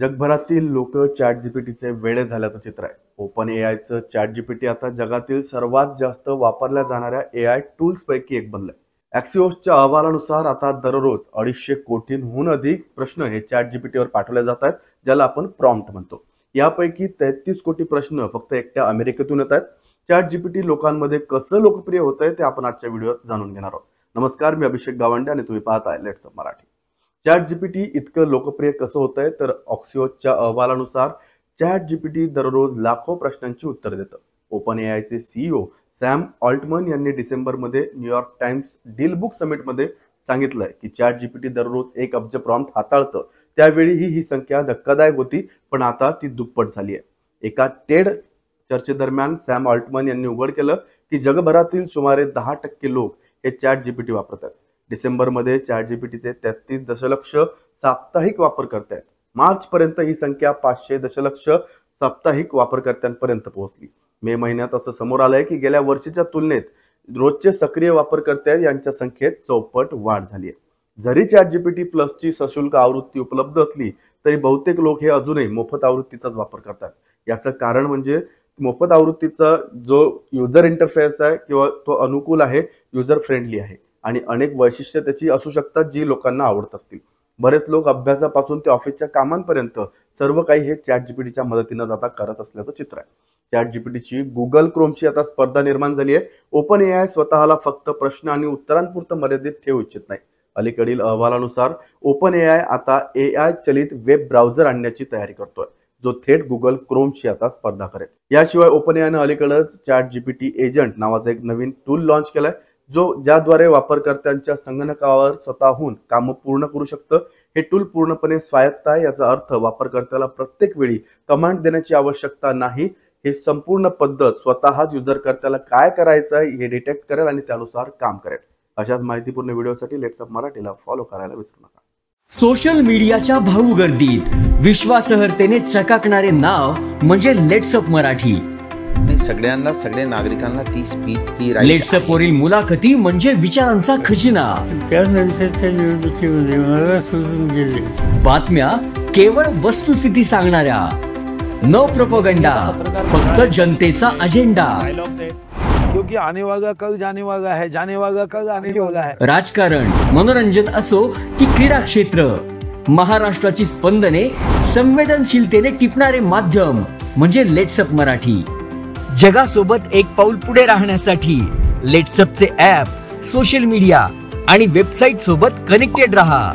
जगभरातील लोक चॅट जीपीटीचे वेडे झाल्याचं चित्र आहे. ओपन एआयचं चॅट जीपीटी आता जगातील सर्वात जास्त वापरल्या जाणाऱ्या एआय टूल्स पैकी एक बनलंय. ॲक्सिओसच्या अहवालानुसार आता दररोज 250 कोटींहून अधिक प्रश्न हे चॅट जीपीटीवर पाठवले जात आहेत, ज्याला आपण प्रॉम्प्ट म्हणतो. यापैकी 33 कोटी प्रश्न फक्त एकट्या अमेरिकेतून येत आहेत. चॅट जीपीटी लोकांमध्ये कसं लोकप्रिय होत आहे ते आपण आजच्या व्हिडिओत जाणून घेणार आहोत. नमस्कार, मी अभिषेक गावंडे आणि तुम्ही पाहताय let's up Marathi. Chat GPT इतकं लोकप्रिय कसं होतंय तर ऑक्सिओसच्या अहवालानुसार चॅट जीपीटी दररोज लाखो प्रश्नांची उत्तर देतं. ओपन एआयचे सीईओ सॅम ऑल्टमन यांनी डिसेंबरमध्ये न्यूयॉर्क टाइम्स डील बुक समिटमध्ये सांगितलंय की चॅट जीपीटी दररोज 1 अब्ज प्रॉम्प्ट हाताळतं. त्यावेळीही ही संख्या धक्कादायक होती, पण आता ती दुप्पट झाली आहे. एका टेड चर्चेदरम्यान सॅम ऑल्टमन यांनी उघड केलं की जगभरातील सुमारे 10% लोक हे चॅट जीपीटी वापरतात. डिसेंबरमध्ये चॅट जीपीटीचे 33 दशलक्ष साप्ताहिक वापरकर्ते आहेत. मार्च पर्यंत ही संख्या 500 दशलक्ष साप्ताहिक वापरकर्त्यांपर्यंत पोहोचली. मे महिन्यात असं समोर आलंय की गेल्या वर्षीच्या तुलनेत रोजचे सक्रिय वापरकर्ते यांच्या संख्येत 4 वाढ झाली आहे. जरी चॅट जीपीटी प्लसची सशुल्क आवृत्ती उपलब्ध असली तरी बहुतेक लोक हे अजूनही मोफत आवृत्तीचाच वापर करतात. याचं कारण म्हणजे मोफत आवृत्तीचा जो युजर इंटरफेस आहे किंवा तो अनुकूल आहे, युजर फ्रेंडली आहे आणि अनेक वैशिष्ट्ये त्याची असू शकतात जी लोकांना आवडत असतील. बरेच लोक अभ्यासापासून ते ऑफिसच्या कामांपर्यंत सर्व काही हे चॅट जीपीटीच्या मदतीने आता करत असल्याचं चित्र आहे. चॅट जीपीटीची गुगल क्रोमची आता स्पर्धा निर्माण झाली आहे. ओपन एआय स्वतःला फक्त प्रश्न आणि उत्तरांपुरतं मर्यादित ठेवू इच्छित नाही. अलीकडील अहवालानुसार ओपन एआय आता एआय चलित वेब ब्राउझर आणण्याची तयारी करतोय, जो थेट गुगल क्रोमशी आता स्पर्धा करेल. याशिवाय ओपन एआयनं अलीकडेच चॅट जीपीटी एजंट नावाचं एक नवीन टूल लॉन्च केलाय, ज्याद्वारे वापरकर्त्यांच्या संगणकावर स्वतःहून कामं पूर्ण करू शकतं. हे टूल पूर्णपणे स्वायत्त आहे. याचा अर्थ वापरकर्त्याला प्रत्येक वेळी कमांड देण्याची आवश्यकता नाही. हे संपूर्ण पद्धत स्वतःच युजरकर्त्याला काय करायचं आहे हे डिटेक्ट करेल आणि त्यानुसार काम करेल. अशाच माहितीपूर्ण व्हिडिओसाठी लेट्स अप मराठीला फॉलो करायला विसरू नका. सोशल मीडियाच्या भाऊ गर्दीत विश्वासार्हतेने चकाकणारे नाव म्हणजे लेट्स अप मराठी. सगळ्यांना, सगळ्या नागरिकांना ती स्पीच, ती लेट्स अप वरील मुलाखती म्हणजे विचारांचा खजिना. त्यानंतरच्या निवडणुकीमध्ये मला सोडून गेले. बातम्या केवळ वस्तुस्थिती सांगणाऱ्या, न प्रोपगंडा, फक्त जनतेचा अजेंडा. क्योंकि आने वाला कल जाने वाला है, जाने वाला कल आने वाला है. राजकारण, मनोरंजन असो की क्रीडा क्षेत्र, महाराष्ट्राची स्पंदने संवेदनशीलतेने टिपणारे माध्यम म्हणजे लेट्स अप मराठी. जगासोबत एक पाऊल पुढे राहण्यासाठी लेट्स अपचे ॲप, सोशल मीडिया आणि वेबसाईट सोबत कनेक्टेड रहा.